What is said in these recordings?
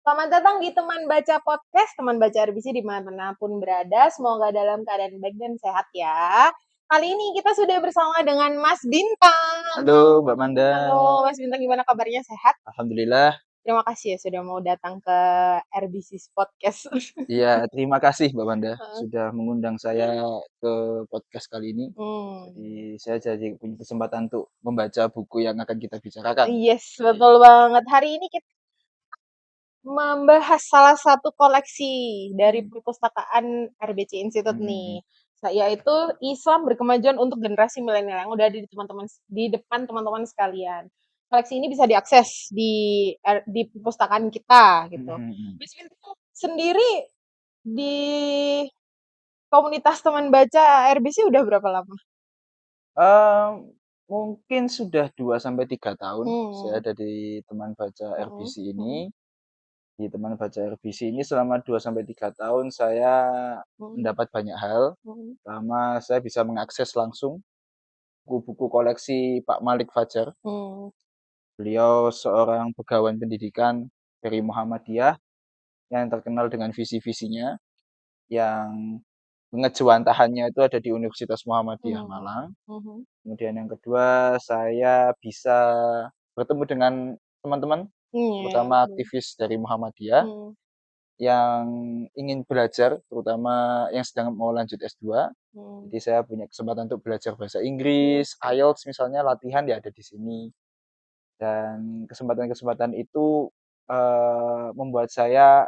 Selamat datang di Teman Baca Podcast, teman baca RBC dimanapun berada. Semoga dalam keadaan baik dan sehat ya. Kali ini kita sudah bersama dengan Mas Bintang. Halo Mbak Manda. Halo Mas Bintang, gimana kabarnya? Sehat? Alhamdulillah. Terima kasih ya sudah mau datang ke RBC Podcast. Iya, terima kasih Mbak Manda sudah mengundang saya ke podcast kali ini. Jadi saya jadi punya kesempatan untuk membaca buku yang akan kita bicarakan. Yes, betul banget. Hari ini kita membahas salah satu koleksi dari perpustakaan RBC Institute nih, yaitu Islam Berkemajuan untuk Generasi Milenial yang udah ada di depan teman-teman sekalian. Koleksi ini bisa diakses di perpustakaan kita gitu. Mas Wintu sendiri di komunitas teman baca RBC udah berapa lama? Mungkin sudah 2 sampai 3 tahun saya ada di teman baca RBC ini. Di teman baca RBC ini selama 2 sampai 3 tahun saya mendapat banyak hal. Pertama, saya bisa mengakses langsung buku-buku koleksi Pak Malik Fajar. Beliau seorang pegawai pendidikan dari Muhammadiyah yang terkenal dengan visi-visinya, yang pengejawantahannya itu ada di Universitas Muhammadiyah Malang. Kemudian yang kedua, saya bisa bertemu dengan teman-teman, terutama aktivis dari Muhammadiyah yang ingin belajar, terutama yang sedang mau lanjut S2. Jadi saya punya kesempatan untuk belajar bahasa Inggris, IELTS misalnya, latihan ya ada di sini. Dan kesempatan-kesempatan itu membuat saya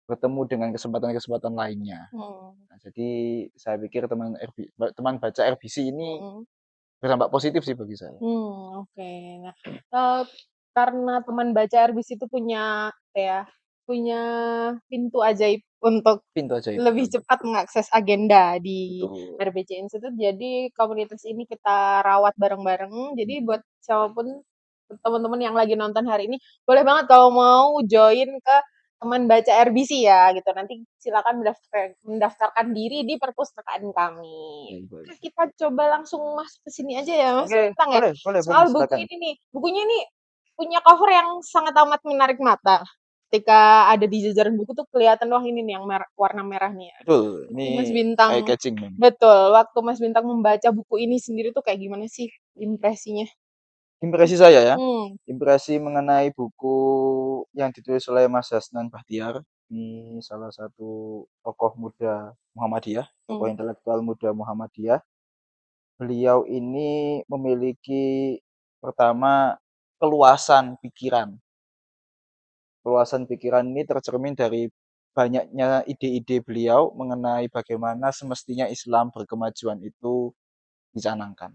bertemu dengan kesempatan-kesempatan lainnya. Nah, jadi saya pikir teman baca RBC ini berdampak positif sih bagi saya. Oke. Nah, karena teman baca RBC itu punya punya pintu ajaib untuk Pintu ajaib. lebih cepat mengakses agenda di Betul. RBC Institute. Jadi komunitas ini kita rawat bareng-bareng. Jadi buat siapapun teman-teman yang lagi nonton hari ini, boleh banget kalau mau join ke teman baca RBC ya gitu. Nanti silakan mendaftarkan diri di perpustakaan kami. Boleh. Kita coba langsung masuk ke sini aja ya Mas Oke, Bintang ya. boleh, Soal buku silakan. ini nih, bukunya ini punya cover yang sangat amat menarik mata. Ketika ada di jajaran buku tuh kelihatan wah ini nih yang warna merah nih ya. Betul, Waktu Mas ini Bintang, eye catching memang. betul. Waktu Mas Bintang membaca buku ini sendiri tuh kayak gimana sih impresinya? Impresi saya ya, Hmm. impresi mengenai buku yang ditulis oleh Mas Hasnan Bahtiar. Ini salah satu tokoh muda Muhammadiyah, tokoh intelektual muda Muhammadiyah. Beliau ini memiliki pertama keluasan pikiran. Keluasan pikiran ini tercermin dari banyaknya ide-ide beliau mengenai bagaimana semestinya Islam berkemajuan itu dicanangkan.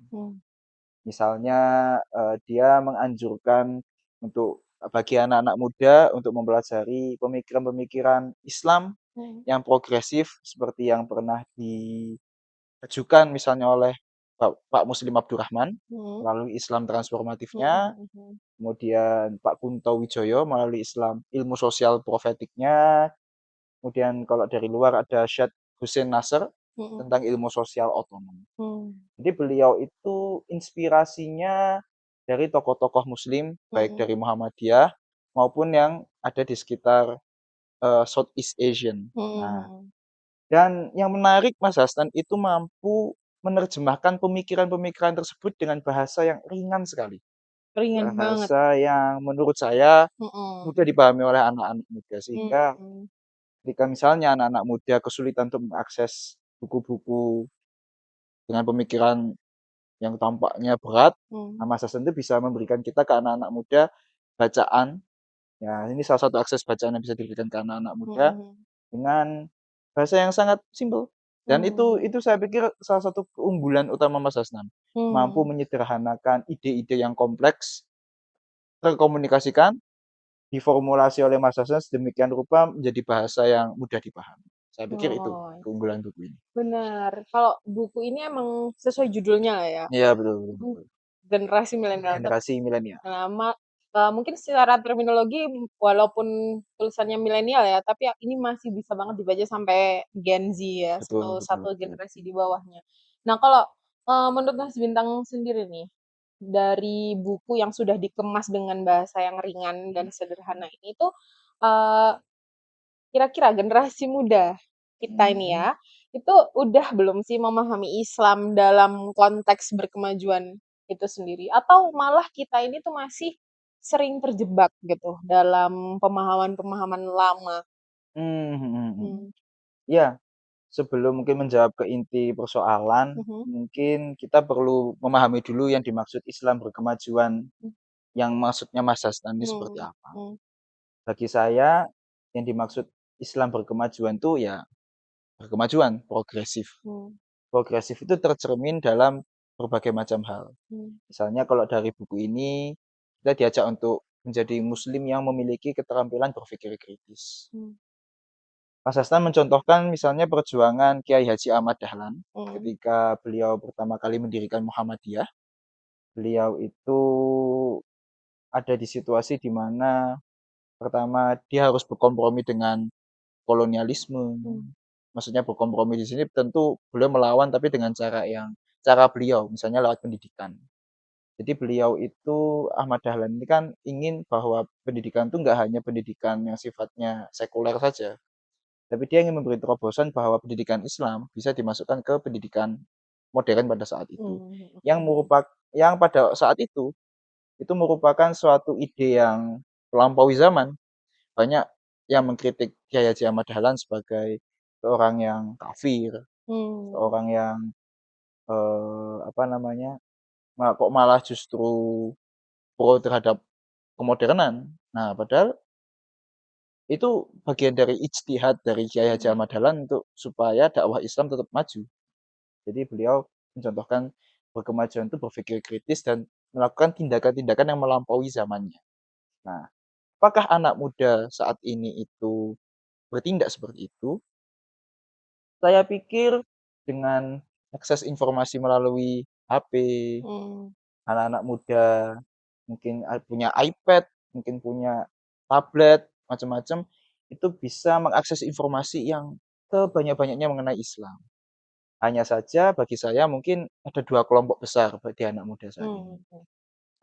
Misalnya dia menganjurkan untuk bagi anak-anak muda untuk mempelajari pemikiran-pemikiran Islam yang progresif seperti yang pernah diajukan misalnya oleh Pak Muslim Abdurrahman melalui Islam transformatifnya, kemudian Pak Kunto Wijoyo melalui Islam ilmu sosial profetiknya, kemudian kalau dari luar ada Syed Hussein Nasr tentang ilmu sosial otonom. Jadi beliau itu inspirasinya dari tokoh-tokoh Muslim, baik dari Muhammadiyah maupun yang ada di sekitar Southeast Asian. Nah, dan yang menarik Mas Hasnan itu mampu menerjemahkan pemikiran-pemikiran tersebut dengan bahasa yang ringan sekali. Ringan banget. Bahasa yang menurut saya mudah dipahami oleh anak-anak muda. Sehingga ketika misalnya anak-anak muda kesulitan untuk mengakses buku-buku dengan pemikiran yang tampaknya berat, Mas Hasnan itu bisa memberikan kita ke anak-anak muda bacaan. Ya, ini salah satu akses bacaan yang bisa diberikan ke anak-anak muda dengan bahasa yang sangat simpel. Dan itu saya pikir salah satu keunggulan utama Mas Hasnan. Mampu menyederhanakan ide-ide yang kompleks, terkomunikasikan, diformulasi oleh Mas Hasnan sedemikian rupa menjadi bahasa yang mudah dipahami. Saya pikir itu keunggulan buku ini. Benar. Kalau buku ini emang sesuai judulnya lah ya. Iya, betul. Generasi milenial. Generasi milenial. Mungkin secara terminologi walaupun tulisannya milenial ya, tapi ini masih bisa banget dibaca sampai Gen Z ya, satu generasi di bawahnya. Nah, kalau menurut Mas Bintang sendiri nih, dari buku yang sudah dikemas dengan bahasa yang ringan dan sederhana ini tuh eee, kira-kira generasi muda kita ini Mhm. ya, itu udah belum sih memahami Islam dalam konteks berkemajuan itu sendiri? Atau malah kita ini tuh masih sering terjebak gitu dalam pemahaman-pemahaman lama? Mmm, mhm mhm. Mmm, Iya, sebelum mungkin menjawab ke inti persoalan, mhm, mungkin kita perlu memahami dulu yang dimaksud Islam berkemajuan, mmm, yang maksudnya Mas Hasnan ini seperti mmm, apa. mmm, Bagi saya, yang dimaksud Islam berkemajuan itu ya berkemajuan, progresif. mmm, Progresif itu tercermin dalam berbagai macam hal. mmm, Misalnya kalau dari buku ini, kita diajak untuk menjadi muslim yang memiliki keterampilan berpikir kritis. mmm, Mas Hasan mencontohkan misalnya perjuangan Kiai Haji Ahmad Dahlan mmm, ketika beliau pertama kali mendirikan Muhammadiyah. Beliau itu ada di situasi di mana pertama dia harus berkompromi dengan kolonialisme. mmm, Maksudnya berkompromi di sini tentu beliau melawan tapi dengan cara beliau, misalnya lewat pendidikan. Jadi beliau itu Ahmad Dahlan ini kan ingin bahwa pendidikan itu nggak hanya pendidikan yang sifatnya sekuler saja, tapi dia ingin memberi terobosan bahwa pendidikan Islam bisa dimasukkan ke pendidikan modern pada saat itu. mmm, Yang mhm, merupakan yang pada saat itu merupakan suatu ide yang melampaui zaman. Banyak yang mengkritik Kiai Haji Ahmad Dahlan sebagai seorang yang kafir, mmm, seorang yang apa namanya, kok malah justru pro terhadap kemodernan. Nah, padahal itu bagian dari ijtihad dari Kiai Haji mhm, Ahmad Dahlan untuk supaya dakwah Islam tetap maju. Jadi beliau mencontohkan berkemajuan itu berpikir kritis dan melakukan tindakan-tindakan yang melampaui zamannya. Nah, apakah anak muda saat ini itu bertindak seperti itu? Saya pikir dengan akses informasi melalui HP, mmm, anak-anak muda mungkin punya iPad, mungkin punya tablet, macam-macam, itu bisa mengakses informasi yang sebanyak-banyaknya mengenai Islam. Hanya saja bagi saya mungkin ada dua kelompok besar bagi anak muda saat ini. mhm,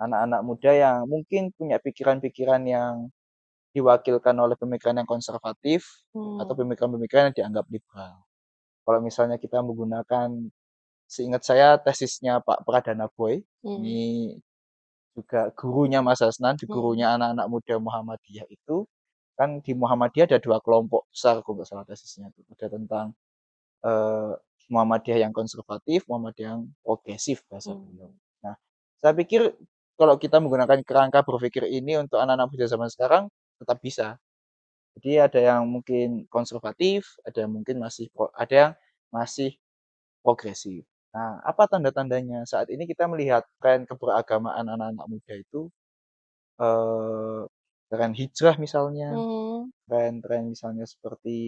Anak-anak muda yang mungkin punya pikiran-pikiran yang diwakilkan oleh pemikiran yang konservatif atau mmm, pemikiran-pemikiran yang dianggap liberal. Kalau misalnya kita menggunakan, seingat saya tesisnya Pak Pradana Boy, mmm, ini juga gurunya Mas Hasnan, di mhm, gurunya anak-anak muda Muhammadiyah itu, kan di Muhammadiyah ada dua kelompok besar kalau nggak salah tesisnya itu. Ada tentang eh, Muhammadiyah yang konservatif, Muhammadiyah yang progresif bahasa beliau. mmm, Nah, saya pikir kalau kita menggunakan kerangka berpikir ini untuk anak-anak muda zaman sekarang, tetap bisa. Jadi ada yang mungkin konservatif, ada yang mungkin ada yang masih progresif. Nah, apa tanda-tandanya? Saat ini kita melihat tren keberagamaan anak-anak muda itu, eh, tren hijrah misalnya, mmm, tren-tren misalnya seperti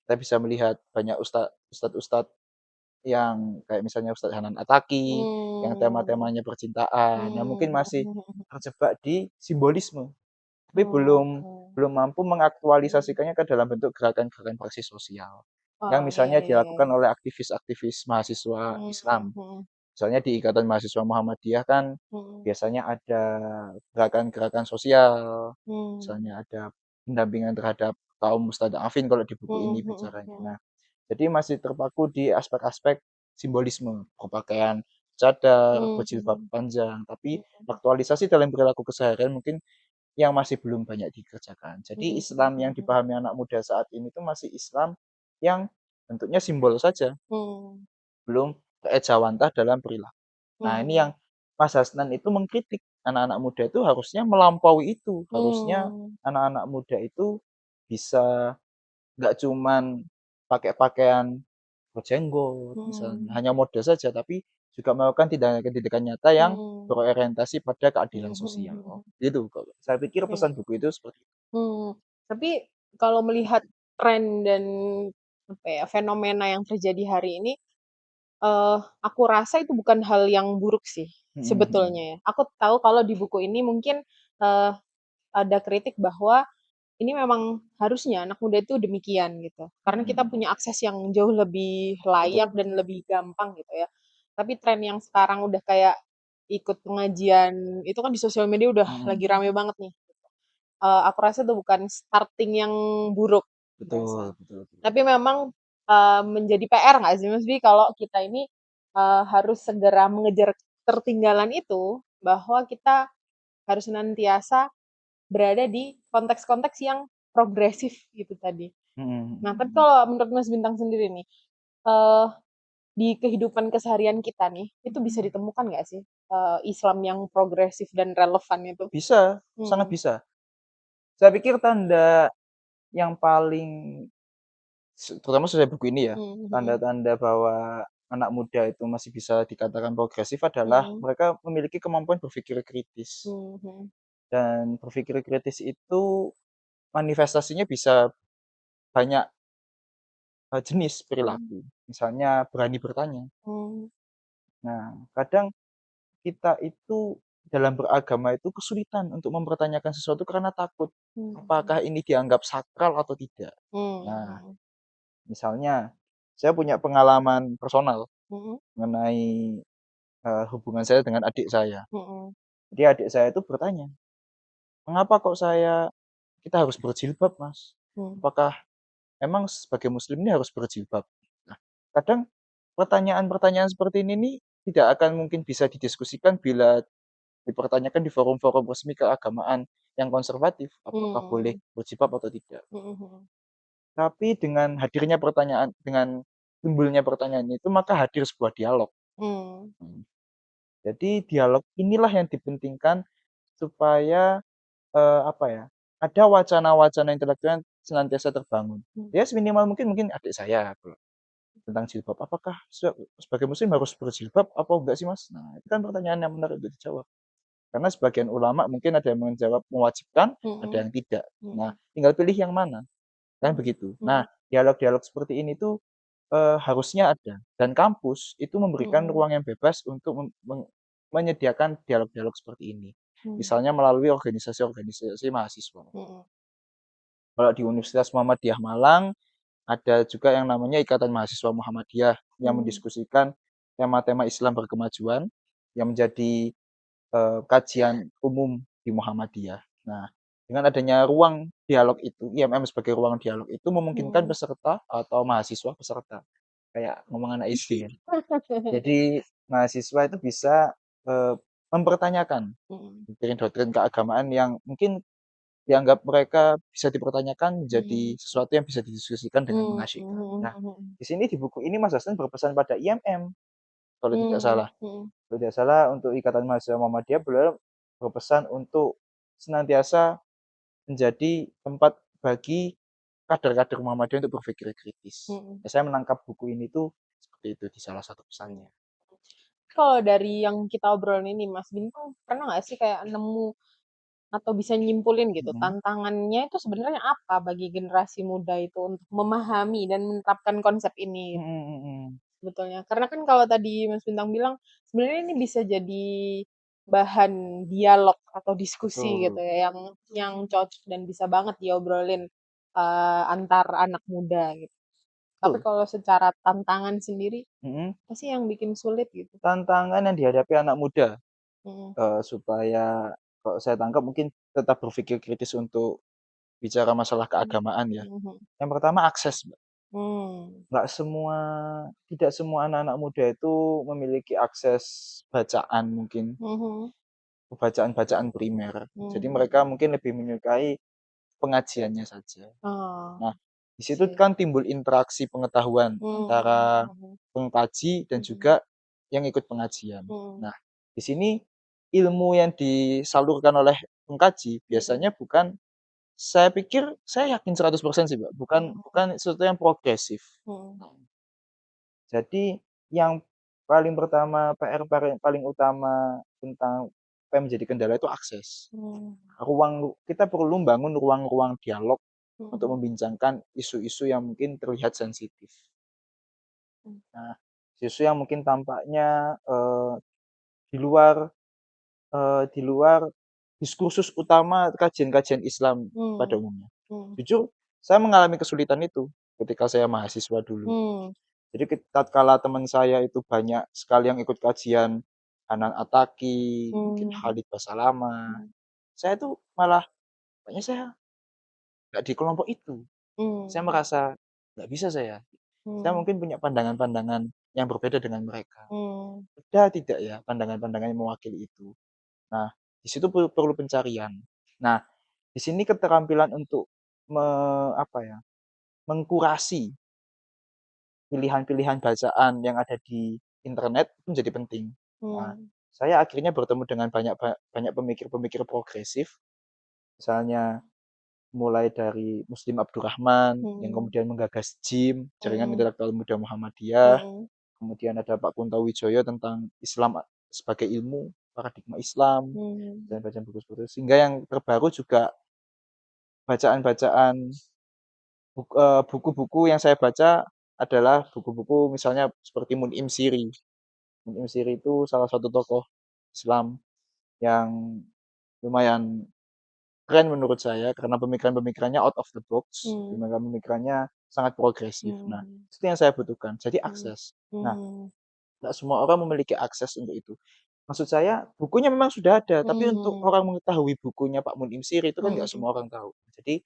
kita bisa melihat banyak ustadz-ustadz yang kayak misalnya Ustadz Hanan Ataki, yang mmm, tema-temanya percintaan, yang mmm, mungkin masih mhm mhm, terjebak di simbolisme, tapi belum oke, belum mampu mmm, mengaktualisasikannya ke dalam bentuk gerakan-gerakan praksi sosial, yang oh, iya misalnya iya iya dilakukan iya, oleh aktivis-aktivis mahasiswa mmm, Islam. mhm Misalnya di Ikatan Mahasiswa Muhammadiyah kan mhm, biasanya ada gerakan-gerakan sosial, mmm, misalnya ada pendampingan terhadap kaum mustadafin kalau di buku mhm ini mhm bicaranya. mhm, Nah, jadi masih terpaku di aspek-aspek simbolisme, berpakaian cadar, berjilbab mmm, panjang, tapi mhm aktualisasi dalam perilaku keseharian mungkin yang masih belum banyak dikerjakan. Jadi mhm Islam yang mhm dipahami anak muda saat ini itu masih Islam yang bentuknya simbol saja, mhm, belum keejawantah dalam perilaku. Nah, ini yang mmm, Mas Hasnan itu mengkritik anak-anak muda itu harusnya melampaui itu. Harusnya mmm, anak-anak muda itu bisa nggak cuman pakai pakaian berjenggot misalnya, mmm, hanya mode saja, tapi juga melakukan tindakan-tindakan nyata yang mmm, berorientasi pada keadilan mhm mhm sosial. mhm, Gitu kok. Saya pikir iya. pesan buku itu seperti itu. Tapi kalau melihat tren dan apa ya, fenomena yang terjadi hari ini, aku rasa itu bukan hal yang buruk sih Mhm mhm. sebetulnya ya. Aku tahu kalau di buku ini mungkin, eee, ada kritik bahwa ini memang harusnya anak muda itu demikian gitu, karena kita Mhm. punya akses yang jauh lebih layak Betul. dan lebih gampang gitu ya. Tapi tren yang sekarang udah kayak ikut pengajian itu kan di sosial media udah lagi Mhm. rame banget nih. aku rasa itu bukan starting yang buruk. Betul, Biasa. betul, betul. Tapi memang menjadi PR nggak sih Mas Bi kalau kita ini harus segera mengejar ketertinggalan itu, bahwa kita harus senantiasa berada di konteks-konteks yang progresif gitu tadi. Nah, tapi kalau menurut Mas Bintang sendiri nih, eh di kehidupan keseharian kita nih, itu bisa ditemukan nggak sih Islam yang progresif dan relevan itu? Bisa, sangat Hmm. bisa. Saya pikir tanda yang paling terutama selesai buku ini ya, Hmm. Hmm. tanda-tanda bahwa anak muda itu masih bisa dikatakan progresif adalah Hmm. mereka memiliki kemampuan berpikir kritis. Hmm. Hmm. Dan berpikir kritis itu manifestasinya bisa banyak jenis Hmm. perilaku. Misalnya berani bertanya. Hmm. Nah, kadang kita itu dalam beragama itu kesulitan untuk mempertanyakan sesuatu karena takut Hmm. apakah ini dianggap sakral atau tidak. Nah, Hmm. misalnya saya punya pengalaman personal Hmm. mengenai hubungan saya dengan adik saya. Hmm. Jadi adik saya itu bertanya, "Mengapa kok kita harus berjilbab, Mas? Hmm. Apakah emang sebagai muslim ini harus berjilbab?" Nah, kadang pertanyaan-pertanyaan seperti ini nih tidak akan mungkin bisa didiskusikan bila dipertanyakan di forum-forum resmi keagamaan yang konservatif, apakah boleh Hmm. berjilbab atau tidak. Hmm. Hmm. Tapi dengan hadirnya pertanyaan, dengan timbulnya pertanyaan itu, maka hadir sebuah dialog. Hmm. Hmm. Jadi dialog inilah yang dipentingkan supaya apa ya, ada wacana-wacana intelektual yang senantiasa terbangun. Hmm. Ya seminimal mungkin mungkin adik saya tentang jilbab, apakah sebagai muslim harus berjilbab apa enggak sih Mas? Nah, itu kan pertanyaan yang menarik untuk dijawab. Karena sebagian ulama mungkin ada yang menjawab mewajibkan, ada Hmm. yang tidak. Nah, Hmm. tinggal pilih yang mana, kan begitu. Hmm. Nah, dialog-dialog seperti ini tuh harusnya ada dan kampus itu memberikan Hmm. ruang yang bebas untuk menyediakan dialog-dialog seperti ini. Hmm. Misalnya melalui organisasi-organisasi mahasiswa. Hmm. Kalau di Universitas Muhammadiyah Malang ada juga yang namanya Ikatan Mahasiswa Muhammadiyah yang Hmm. mendiskusikan tema-tema Islam berkemajuan yang menjadi kajian umum di Muhammadiyah. Nah, dengan adanya ruang dialog itu, IMM sebagai ruang dialog itu memungkinkan Hmm. peserta atau mahasiswa peserta, kayak ngomong anak SD ya. Jadi mahasiswa itu bisa mempertanyakan Hmm. doktrin-doktrin keagamaan yang mungkin dianggap mereka bisa dipertanyakan menjadi sesuatu yang bisa didiskusikan dengan Hmm. mengasyikkan. Hmm. Nah, Hmm. di sini di buku ini Mas Hasan berpesan pada IMM kalau tidak Hmm. salah. Hmm. Kalau tidak salah untuk Ikatan Mahasiswa Muhammadiyah beliau berpesan untuk senantiasa menjadi tempat bagi kader-kader Muhammadiyah untuk berpikir kritis. Hmm. Ya, saya menangkap buku ini tuh seperti itu di salah satu pesannya. Kalau dari yang kita obrolin ini, Mas Bintang pernah nggak sih kayak nemu atau bisa nyimpulin gitu Mhm. tantangannya itu sebenarnya apa bagi generasi muda itu untuk memahami dan menerapkan konsep ini Mhm mhm. sebetulnya? Karena kan kalau tadi Mas Bintang bilang sebenarnya ini bisa jadi bahan dialog atau diskusi gitu Betul. ya yang cocok dan bisa banget diobrolin antar anak muda gitu. Tapi Betul. kalau secara tantangan sendiri Mhm. apa sih yang bikin sulit gitu? Tantangan yang dihadapi anak muda Mhm. supaya kalau saya tangkap mungkin tetap berpikir kritis untuk bicara masalah Mhm. keagamaan ya. Mhm. Yang pertama akses, Mbak. Mmm. Nggak semua tidak semua anak-anak muda itu memiliki akses bacaan mungkin, Mhm. bacaan-bacaan primer. Jadi Mmm. mereka mungkin lebih menyukai pengajiannya saja. Oh, Nah, di I situ see. kan timbul interaksi pengetahuan Mmm. antara Mhm. pengkaji dan Mhm. juga yang ikut pengajian. Mhm. Nah, di sini ilmu yang disalurkan oleh pengkaji Mhm. biasanya bukan saya pikir saya yakin 100% sih, Mbak, bukan Mhm. bukan sesuatu yang progresif. Mhm. Jadi yang paling pertama, PR paling utama tentang apa yang menjadi kendala itu akses. Mmm. Kita perlu membangun ruang-ruang dialog untuk Mhm. membincangkan isu-isu yang mungkin terlihat sensitif. Mmm. Nah, isu yang mungkin tampaknya, di luar di luar diskursus utama kajian-kajian Islam pada Mmm. umumnya. Mmm. Jujur, saya mengalami kesulitan itu ketika saya mahasiswa dulu. Mmm. Jadi tatkala teman saya itu banyak sekali yang ikut kajian Hanan Attaqi, mungkin Mmm. Khalid Basalamah, Mmm. saya tuh malah Kayaknya saya nggak di kelompok itu. Saya Hmm. merasa nggak bisa saya. Saya Hmm. mungkin punya pandangan-pandangan yang berbeda dengan mereka. Hmm. Ada tidak ya pandangan-pandangan yang mewakili itu? Nah, di situ perlu pencarian. Nah, di sini keterampilan untuk apa ya, mengkurasi pilihan-pilihan bacaan yang ada di internet itu menjadi penting. Nah, Hmm. saya akhirnya bertemu dengan banyak pemikir-pemikir progresif, misalnya mulai dari Muslim Abdurrahman yang Hmm. kemudian menggagas JIM, Jaringan Hmm. Intelektual Muda Muhammadiyah, Hmm. kemudian ada Pak Kunto Wijoyo tentang Islam sebagai ilmu, paradigma Islam, Hmm. dan baca buku-buku. Sehingga yang terbaru juga bacaan-bacaan buku-buku yang saya baca adalah buku-buku misalnya seperti Mun'im Siri. Mun'im Siri itu salah satu tokoh Islam yang lumayan keren menurut saya karena pemikiran-pemikirannya out of the box, Hmm. pemikiran-pemikirannya sangat progresif. Nah, Hmm. itu yang saya butuhkan. Jadi Hmm. akses. Nah, Hmm. tidak semua orang memiliki akses untuk itu. Maksud saya, bukunya memang sudah ada, tapi untuk Hmm. orang mengetahui bukunya Pak Mun'im Siri itu kan nggak Hmm. semua orang tahu. Jadi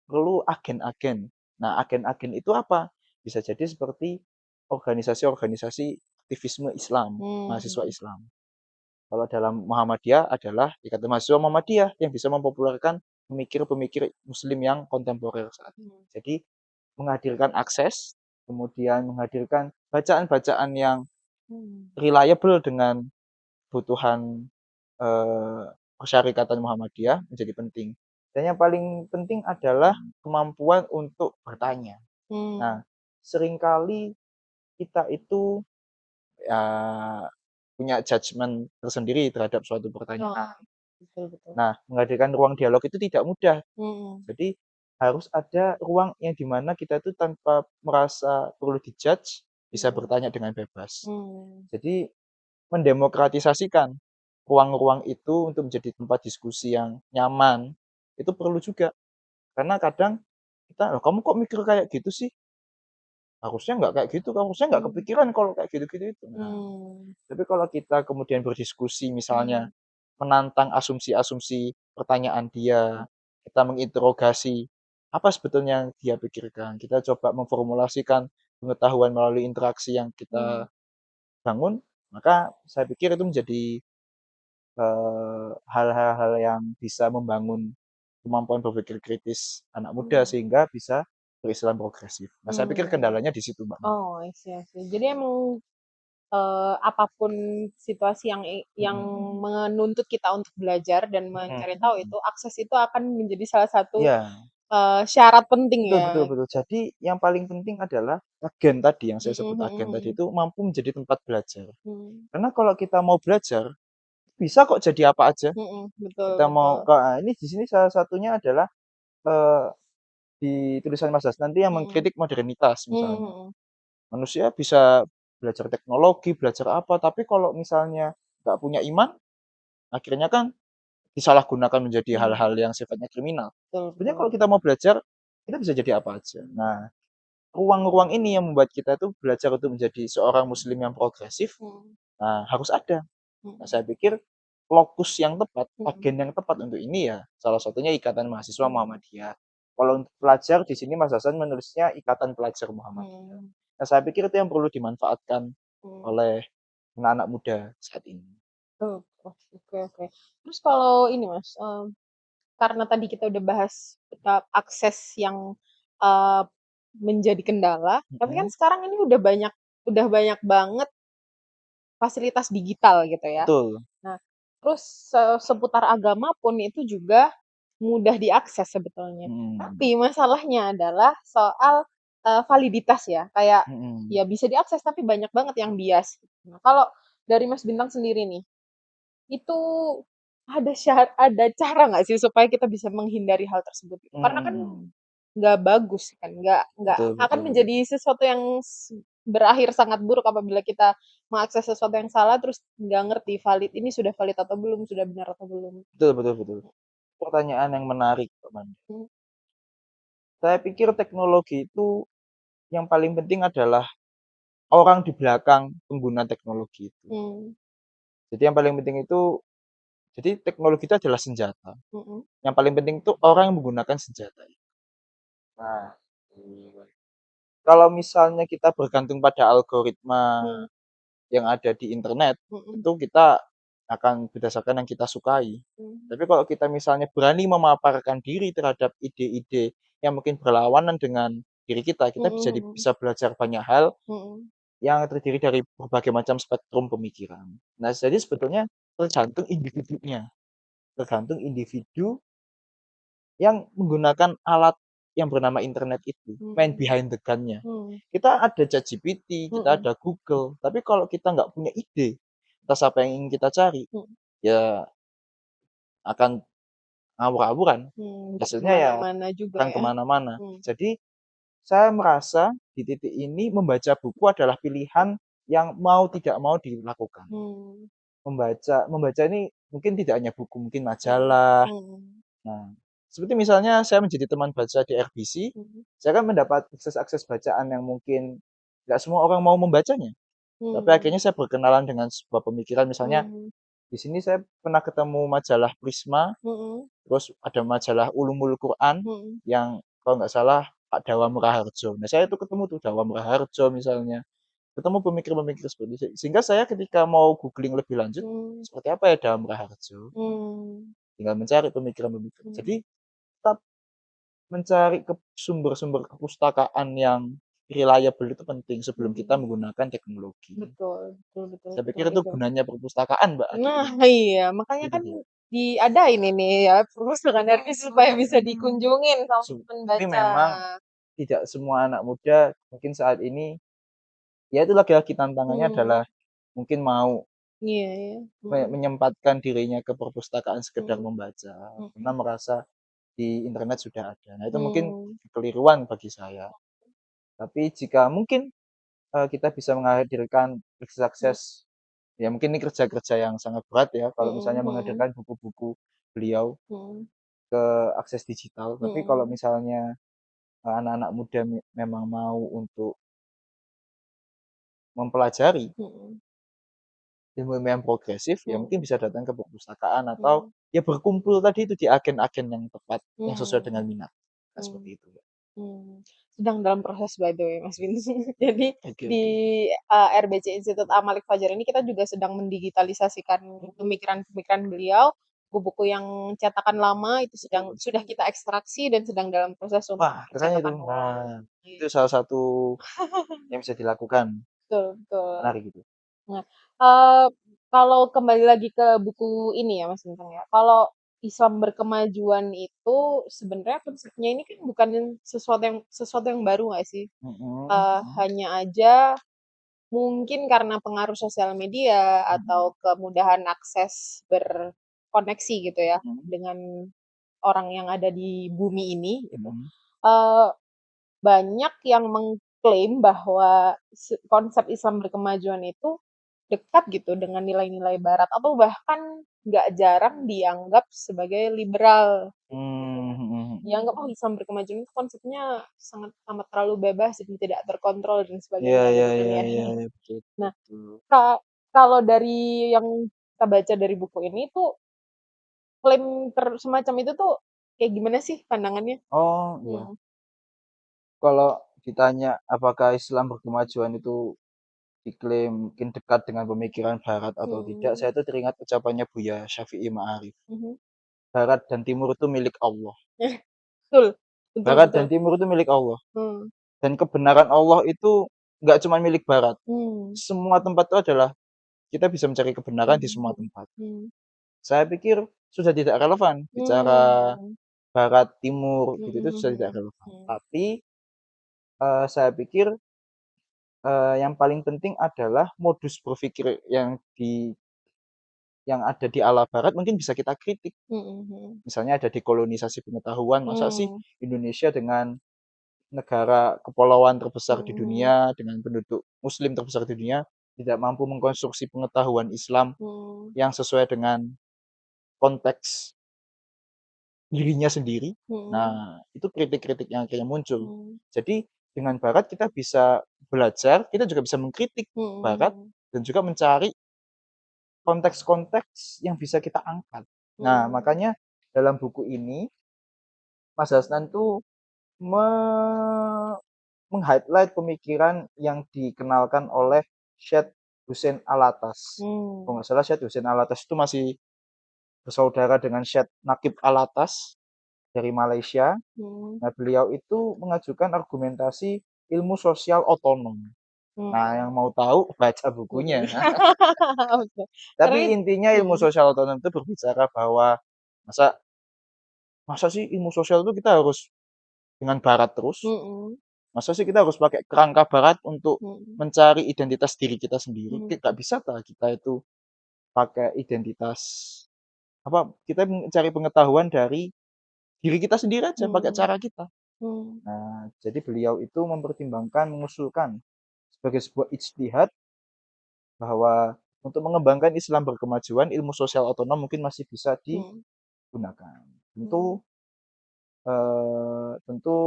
perlu agen-agen. Nah, agen-agen itu apa? Bisa jadi seperti organisasi-organisasi aktivisme Islam, mahasiswa Hmm. Islam. Kalau dalam Muhammadiyah adalah Ikatan Mahasiswa Muhammadiyah yang bisa mempopulerkan pemikir-pemikir Muslim yang kontemporer saat ini. Hmm. Jadi menghadirkan akses, kemudian menghadirkan bacaan-bacaan yang Hmm. reliable dengan kebutuhan persyarikatan Muhammadiyah menjadi penting. Dan yang paling penting adalah kemampuan untuk bertanya. Hmm. Nah, seringkali kita itu ya, punya judgement tersendiri terhadap suatu Oh, pertanyaan. betul betul. Nah, menghadirkan ruang dialog itu tidak mudah. Hmm. Jadi harus ada ruang yang dimana kita itu tanpa merasa perlu dijudge, bisa Hmm. bertanya dengan bebas. Hmm. Jadi mendemokratisasikan ruang-ruang itu untuk menjadi tempat diskusi yang nyaman, itu perlu juga. Karena kadang kita, "Loh kamu kok mikir kayak gitu sih? Harusnya nggak kayak gitu, harusnya nggak Hmm. kepikiran kalau kayak gitu-gitu itu." Nah, Hmm. tapi kalau kita kemudian berdiskusi misalnya, Hmm. menantang asumsi-asumsi pertanyaan dia, kita menginterogasi apa sebetulnya yang dia pikirkan, kita coba memformulasikan pengetahuan melalui interaksi yang Hmm. kita bangun, maka saya pikir itu menjadi hal-hal yang bisa membangun kemampuan berpikir kritis anak muda Hmm. sehingga bisa berislam progresif. Nah, saya pikir Hmm. kendalanya di situ, Mbak. Oh, I see, I see. Jadi emang apapun situasi yang Mhm. menuntut kita untuk belajar dan mencari tahu Mhm. itu, akses itu akan menjadi salah satu Iya, syarat penting betul betul ya. betul. Jadi yang paling penting adalah agen tadi, yang saya Mhm, sebut mhm, agen tadi mhm. itu mampu menjadi tempat belajar. Hmm. Karena kalau kita mau belajar, bisa kok jadi apa aja. Mhm, betul Kita mau betul. ini di sini salah satunya adalah eh, di tulisan Mas Das nanti yang Mhm. mengkritik modernitas Mhm, misalnya. mhm. Manusia bisa belajar teknologi, belajar apa, tapi kalau misalnya nggak punya iman, akhirnya kan disalahgunakan menjadi Hmm, hal-hal yang sifatnya kriminal. betul Sebenarnya kalau betul. kita mau belajar, kita bisa jadi apa aja. Nah, ruang-ruang ini yang membuat kita itu belajar untuk menjadi seorang muslim yang progresif, Hmm, nah harus ada. Nah, mhm, saya pikir lokus yang tepat, mhm, agen yang tepat untuk ini ya salah satunya Ikatan Mahasiswa hmm, Muhammadiyah. Kalau untuk pelajar di sini Mas Hasan menulisnya Ikatan Pelajar Muhammadiyah. hmm, Nah, saya pikir itu yang perlu dimanfaatkan hmm. oleh anak-anak muda saat ini. Oh, oh, oke oke. Terus kalau ini Mas, karena tadi kita udah bahas akses yang eee, menjadi kendala, tapi kan Mhm, sekarang ini udah banyak banget fasilitas digital gitu ya. betul. Nah, terus seputar agama pun itu juga mudah diakses sebetulnya. Mhm, Tapi masalahnya adalah soal, validitas ya, kayak, mhm. ya bisa diakses tapi banyak banget yang bias. Nah, kalau dari Mas Bintang sendiri nih, itu ada cara nggak sih supaya kita bisa menghindari hal tersebut gitu? Mhm Karena kan mhm. nggak bagus kan, nggak Betul akan betul betul. menjadi sesuatu yang berakhir sangat buruk apabila kita mengakses sesuatu yang salah terus nggak ngerti ini sudah valid atau belum, sudah benar atau belum. Betul betul betul. Pertanyaan yang menarik, Mbak Manda. Mhm, Saya pikir teknologi itu yang paling penting adalah orang di belakang pengguna teknologi itu. mmm, Jadi yang paling penting itu Jadi teknologi itu adalah senjata. Mm-mm. Yang paling penting itu orang yang menggunakan senjata. Nah, iya. Kalau misalnya kita bergantung pada algoritma Mm. yang ada di internet, Mm-mm. itu kita akan berdasarkan yang kita sukai. Mm. Tapi kalau kita misalnya berani memaparkan diri terhadap ide-ide yang mungkin berlawanan dengan diri kita bisa Mm-mm. bisa belajar banyak hal Mm-mm. yang terdiri dari berbagai macam spektrum pemikiran. Nah, jadi sebetulnya tergantung individunya, tergantung individu yang menggunakan alat yang bernama internet itu, main Mm-mm. behind the gun-nya. Mm. Kita ada ChatGPT, kita Mm-mm. ada Google, tapi kalau kita nggak punya ide atas apa yang ingin kita cari, Mm. ya akan ngawur-ngawuran. Nggak Hasilnya ya kemana-mana juga akan ya. kemana-mana. Mm. Jadi saya merasa di titik ini membaca buku adalah pilihan yang mau tidak mau dilakukan. Mm. Membaca ini mungkin tidak hanya buku, mungkin Mm. majalah. Mm. Nah, seperti misalnya saya menjadi teman baca di RBC, Mm. saya kan mendapat akses bacaan yang mungkin nggak semua orang mau membacanya. Tapi Mm. akhirnya saya berkenalan dengan sebuah pemikiran, misalnya Mm. di sini saya pernah ketemu majalah Prisma, Mm. terus ada majalah Ulumul Quran Mm. yang kalau nggak salah Pak Dawam Raharjo. Nah, saya itu ketemu tuh Dawam Raharjo misalnya, ketemu pemikir-pemikir seperti itu. Sehingga saya ketika mau googling lebih lanjut, Mm. seperti apa ya Dawam Raharjo, Mm. tinggal mencari pemikiran-pemikiran. Mm. Jadi tetap mencari ke sumber-sumber kepustakaan yang reliable itu penting sebelum kita Mm. menggunakan teknologi. Betul, betul, betul, Saya betul pikir itu itu. gunanya perpustakaan, Mbak, Nah, akhirnya. iya, makanya Itu kan dia. diadain ini ya, perpustakaan RI supaya bisa dikunjungin sama Tapi pembaca. memang tidak semua anak muda mungkin saat ini, ya itu lagi-lagi tantangannya Hmm, adalah mungkin mau iya, iya. Mm, menyempatkan dirinya ke perpustakaan sekedar mm, membaca karena mm, merasa di internet sudah ada. Nah, itu mungkin mm, kekeliruan bagi saya. Tapi jika mungkin kita bisa menghadirkan mm, akses, ya mungkin ini kerja-kerja yang sangat berat ya kalau mm, misalnya mm, menghadirkan buku-buku beliau mm, ke akses digital. Tapi kalau mm, misalnya anak-anak muda memang mau untuk mempelajari mm, ilmu-ilmu yang progresif, ya mungkin mm, bisa datang ke perpustakaan atau mm, ya berkumpul tadi itu di agen-agen yang tepat, yang sesuai mm, dengan minat. Nah, mm. seperti itu ya. Sedang dalam proses by the way, Mas Vin. Jadi Oke, di oke. RBC Institut Amalik Fajar ini kita juga sedang mendigitalisasikan pemikiran-pemikiran beliau. Buku-buku yang cetakan lama itu sudah kita ekstraksi dan sedang dalam proses untuk Wah, keren itu. pencetakan ulang. Nah, itu Gitu. salah satu yang bisa dilakukan. Betul, betul. Menarik itu. Nah, eee, kalau kembali lagi ke buku ini ya, Mas Bintang ya, kalau Islam berkemajuan itu sebenarnya konsepnya ini kan bukan sesuatu yang baru nggak sih? Mhm, mhm, Hanya aja mungkin karena pengaruh sosial media mhm, atau kemudahan akses berkoneksi gitu ya mhm, dengan orang yang ada di bumi ini gitu, mhm, eee, banyak yang mengklaim bahwa konsep Islam berkemajuan itu dekat gitu dengan nilai-nilai barat atau bahkan nggak jarang dianggap sebagai liberal gitu. mhm, mhm. Dianggap, "Oh, Islam berkemajuan itu konsepnya sangat amat terlalu bebas dan tidak terkontrol," dan Iya, sebagainya iya, gitu kan iya, ya. iya, iya, betul, Nah, betul. kalau dari yang kita baca dari buku ini tuh klaim semacam itu tuh kayak gimana sih pandangannya? Oh, iya. Hmm. Kalau ditanya apakah Islam berkemajuan itu diklaim mungkin dekat dengan pemikiran Barat atau tidak, Hmm. saya itu teringat ucapannya Buya Syafi'i Ma'arif. Mhm. Barat dan Timur itu milik Allah. Betul, betul, Barat betul. dan Timur itu milik Allah. Hmm. Dan kebenaran Allah itu nggak cuma milik Barat. Hmm. Semua tempat itu adalah kita bisa mencari kebenaran di semua Hmm. tempat. Hmm. Saya pikir sudah tidak relevan bicara Hmm. Barat, Timur, Hmm. gitu itu Hmm. sudah tidak Hmm. relevan. Hmm. Tapi saya pikir yang paling penting adalah modus berpikir yang ada di ala Barat mungkin bisa kita kritik. Hmm. Hmm. Misalnya ada dekolonisasi pengetahuan, masa sih Hmm. Indonesia dengan negara kepulauan terbesar di Hmm. dunia, dengan penduduk muslim terbesar di dunia, tidak mampu mengkonstruksi pengetahuan Islam Hmm. yang sesuai dengan konteks dirinya sendiri. Hmm. Nah, itu kritik-kritik yang akhirnya muncul. Hmm. Jadi dengan Barat kita bisa belajar, kita juga bisa mengkritik Barat Hmm. dan juga mencari konteks-konteks yang bisa kita angkat. Nah, makanya dalam buku ini Mas Hasnan tuh me meng-highlight pemikiran yang dikenalkan oleh Syed Hussein Alatas. Kalau nggak salah Syed Hussein Alatas itu masih bersaudara dengan Syed Naqib Alatas dari Malaysia. Nah, beliau itu mengajukan argumentasi ilmu sosial otonom. Nah, yang mau tahu baca bukunya. Oke. Tapi Karena intinya ilmu sosial otonom itu berbicara bahwa masa masa sih ilmu sosial itu kita harus dengan barat terus? Masa sih kita harus pakai kerangka barat untuk mencari identitas diri kita sendiri? Nggak bisa tak kita itu pakai identitas apa? Kita mencari pengetahuan dari diri kita sendiri aja pakai cara kita. Nah, jadi beliau itu mempertimbangkan, mengusulkan sebagai sebuah ijtihad bahwa untuk mengembangkan Islam berkemajuan, ilmu sosial otonom mungkin masih bisa digunakan. Tentu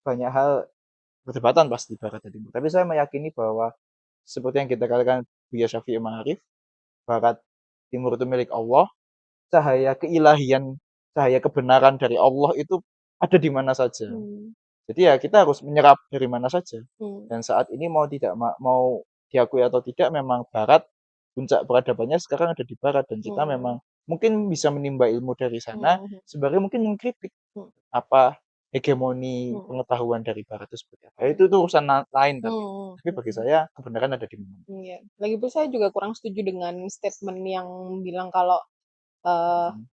banyak hal perdebatan pasti barat dan timur. Tapi saya meyakini bahwa seperti yang kita katakan Buya Syafi'i Ma'arif, barat timur itu milik Allah, cahaya keilahian, cahaya kebenaran dari Allah itu ada di mana saja. Jadi ya kita harus menyerap dari mana saja. Dan saat ini mau tidak mau diakui atau tidak, memang barat puncak peradabannya sekarang ada di barat, dan kita memang mungkin bisa menimba ilmu dari sana, sebenarnya mungkin mengkritik apa hegemoni pengetahuan dari barat itu seperti apa. Itu urusan lain, tapi bagi saya kebenaran ada di mana. Iya. Lagi pula saya juga kurang setuju dengan statement yang bilang kalau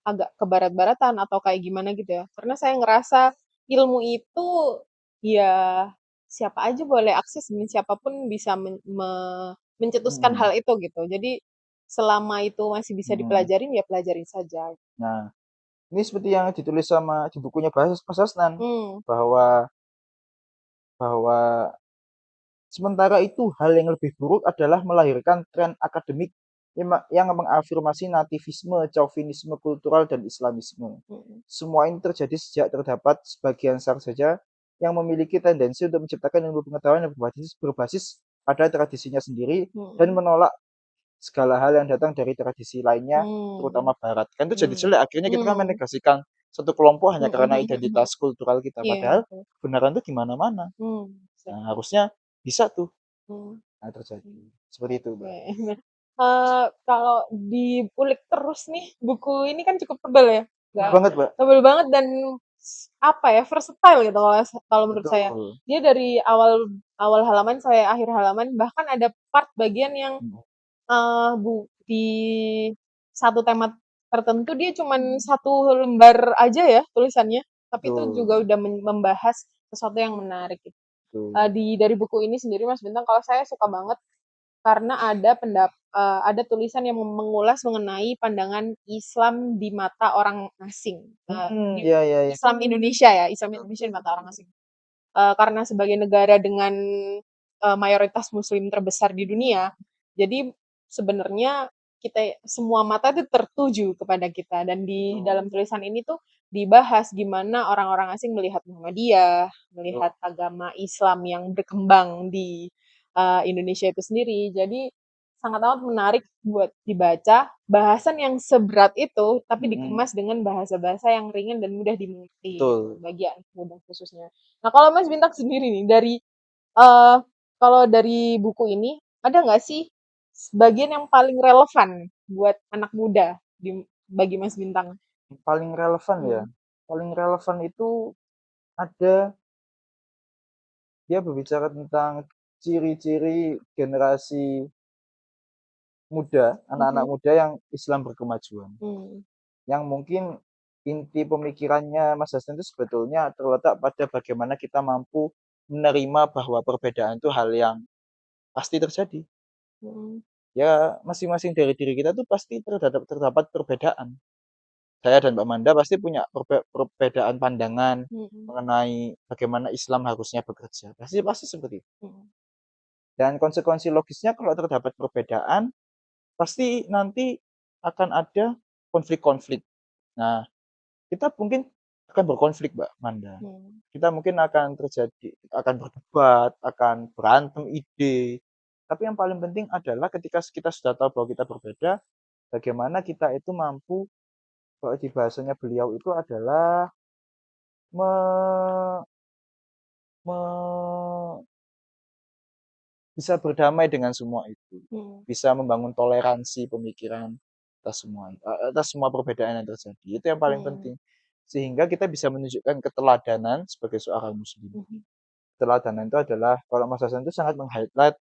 agak ke barat-baratan atau kayak gimana gitu ya. Karena saya ngerasa ilmu itu ya siapa aja boleh akses dan siapapun bisa mencetuskan hal itu gitu. Jadi selama itu masih bisa dipelajarin ya pelajarin saja. Nah, ini seperti yang ditulis sama di bukunya Mas Hasnan, bahwa sementara itu hal yang lebih buruk adalah melahirkan tren akademik yang mengafirmasi nativisme, chauvinisme kultural, dan Islamisme. Semua ini terjadi sejak terdapat sebagian saja yang memiliki tendensi untuk menciptakan ilmu pengetahuan yang berbasis pada tradisinya sendiri dan menolak segala hal yang datang dari tradisi lainnya, terutama Barat. Kan itu jadi jelek. Akhirnya kita kan menegasikan satu kelompok hanya karena identitas kultural kita. Padahal kebenaran itu di mana-mana. Nah, harusnya bisa tuh. Nah, terjadi. Seperti itu, Mbak. Kalau diulik terus nih, buku ini kan cukup tebal ya. Tebal banget, Mbak. Tebal banget dan apa ya, versatile gitu kalau menurut saya. Dia dari awal halaman sampai akhir halaman, bahkan ada part bagian yang di satu tema tertentu dia cuman satu lembar aja ya tulisannya, tapi itu juga udah membahas sesuatu yang menarik gitu. Dari buku ini sendiri Mas Bintang, kalau saya suka banget karena ada tulisan yang mengulas mengenai pandangan Islam di mata orang asing. Islam Indonesia ya, Islam Indonesia di mata orang asing. Karena sebagai negara dengan mayoritas Muslim terbesar di dunia, jadi sebenarnya kita semua mata itu tertuju kepada kita, dan di dalam tulisan ini tuh dibahas gimana orang-orang asing melihat Muhammadiyah, melihat agama Islam yang berkembang di Indonesia itu sendiri. Jadi sangat amat menarik buat dibaca, bahasan yang seberat itu tapi dikemas dengan bahasa-bahasa yang ringan dan mudah dimengerti bagi anak muda khususnya. Nah, kalau Mas Bintang sendiri nih kalau dari buku ini ada nggak sih bagian yang paling relevan buat anak muda bagi Mas Bintang? Paling relevan ya. Paling relevan itu ada, dia berbicara tentang ciri-ciri generasi muda, anak-anak muda yang Islam berkemajuan. Yang mungkin inti pemikirannya Mas Hasan itu sebetulnya terletak pada bagaimana kita mampu menerima bahwa perbedaan itu hal yang pasti terjadi. Ya, masing-masing dari diri kita tuh pasti terdapat perbedaan. Saya dan Mbak Manda pasti punya perbedaan pandangan mengenai bagaimana Islam harusnya bekerja. Pasti seperti itu. Dan konsekuensi logisnya kalau terdapat perbedaan, pasti nanti akan ada konflik-konflik. Nah, kita mungkin akan berkonflik, Mbak Manda. Kita mungkin akan berdebat, akan berantem ide. Tapi yang paling penting adalah ketika kita sudah tahu bahwa kita berbeda, bagaimana kita itu mampu, kalau di bahasanya beliau itu adalah me, me- bisa berdamai dengan semua itu, bisa membangun toleransi pemikiran atas semua perbedaan yang terjadi. Itu yang paling penting. Sehingga kita bisa menunjukkan keteladanan sebagai seorang muslim. Keteladanan itu adalah, kalau Mas Hasan itu sangat meng-highlight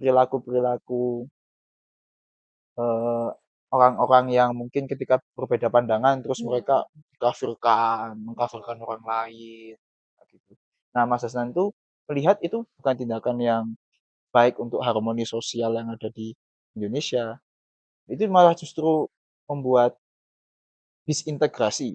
perilaku-perilaku orang-orang yang mungkin ketika berbeda pandangan terus mereka mengkafirkan orang lain gitu. Nah, Mas Hasan itu melihat itu bukan tindakan yang baik untuk harmoni sosial yang ada di Indonesia. Itu malah justru membuat disintegrasi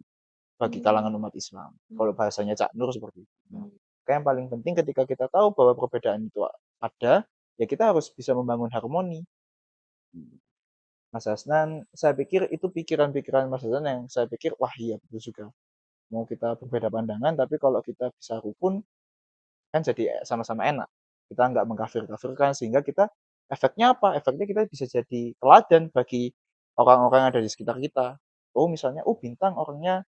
bagi kalangan umat Islam. Kalau bahasanya Cak Nur seperti itu. Nah, yang paling penting ketika kita tahu bahwa perbedaan itu ada, ya kita harus bisa membangun harmoni. Mas Hasnan, saya pikir itu pikiran-pikiran Mas Hasnan yang saya pikir, wah iya betul juga. Mau kita berbeda pandangan, tapi kalau kita bisa rukun, kan jadi sama-sama enak. Kita nggak mengkafir-kafirkan, sehingga kita, efeknya apa? Efeknya kita bisa jadi teladan bagi orang-orang yang ada di sekitar kita. Oh misalnya, oh Bintang orangnya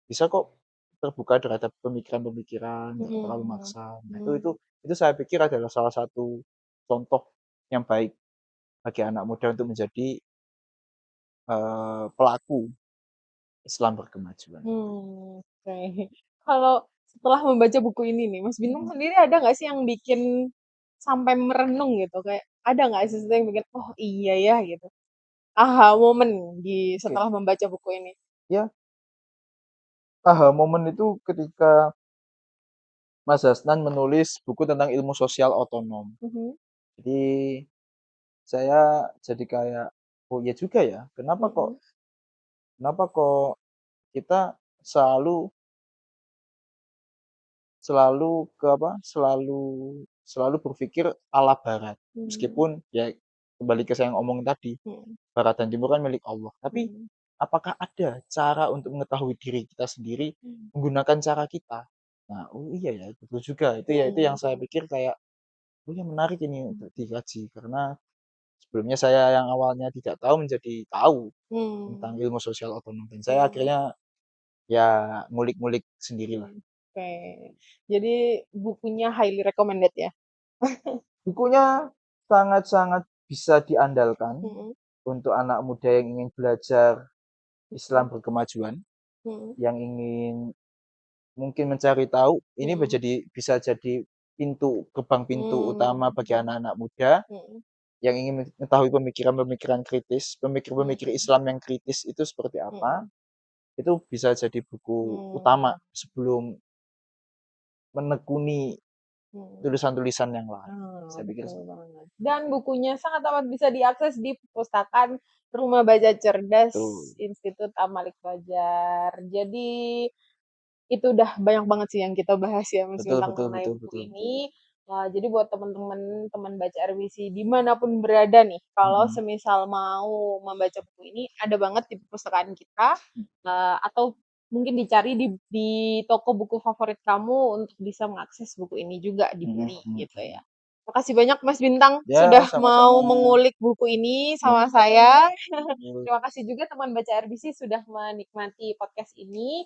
bisa kok terbuka terhadap pemikiran-pemikiran, nggak terlalu maksa. Nah, itu saya pikir adalah salah satu contoh yang baik bagi anak muda untuk menjadi pelaku Islam berkemajuan. Oke. Kalau setelah membaca buku ini nih, Mas Bintang sendiri ada nggak sih yang bikin sampai merenung gitu? Kayak ada nggak sih sesuatu yang bikin, oh iya ya gitu. Aha momen Oke, setelah membaca buku ini. ya, aha momen itu ketika Mas Hasnan menulis buku tentang ilmu sosial otonom. Jadi saya jadi kayak, oh iya juga ya, kenapa kok kita selalu selalu ke apa, selalu berpikir ala barat. Meskipun ya kembali ke saya yang omong tadi, barat dan timur kan milik Allah. Tapi apakah ada cara untuk mengetahui diri kita sendiri menggunakan cara kita? Nah, oh iya ya, betul juga. Itu yang saya pikir kayak, oh ya menarik ini untuk dikaji karena sebelumnya saya yang awalnya tidak tahu menjadi tahu tentang ilmu sosial otonom dan saya akhirnya ya ngulik-ngulik sendirilah. Oke. Jadi bukunya highly recommended ya? Bukunya sangat-sangat bisa diandalkan untuk anak muda yang ingin belajar Islam berkemajuan, yang ingin mungkin mencari tahu, ini bisa jadi gerbang pintu utama bagi anak-anak muda yang ingin mengetahui pemikiran-pemikiran kritis, pemikir-pemikir Islam yang kritis itu seperti apa, itu bisa jadi buku utama sebelum menekuni tulisan-tulisan yang lain. Saya pikir Betul banget. Dan bukunya sangat amat bisa diakses di perpustakaan Rumah Baca Cerdas itu. Institut Amalik Fajar. Jadi itu udah banyak banget sih yang kita bahas ya Mas Betul, Bintang betul, mengenai betul, buku betul, betul. ini. Jadi buat teman-teman teman baca RWC dimanapun berada nih, kalau semisal mau membaca buku ini ada banget di perpustakaan kita, atau mungkin dicari di toko buku favorit kamu untuk bisa mengakses buku ini juga dibeli gitu ya. Makasih banyak Mas Bintang Ya, sudah mau sama-sama. mengulik buku ini Ya, sama saya. betul. Terima kasih juga teman baca RBC sudah menikmati podcast ini.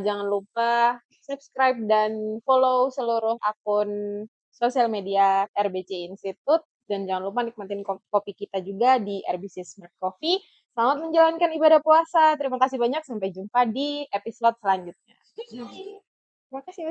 Jangan lupa subscribe dan follow seluruh akun sosial media RBC Institute. Dan jangan lupa nikmatin kopi kita juga di RBC Smart Coffee. Selamat menjalankan ibadah puasa. Terima kasih banyak. Sampai jumpa di episode selanjutnya. Terima kasih.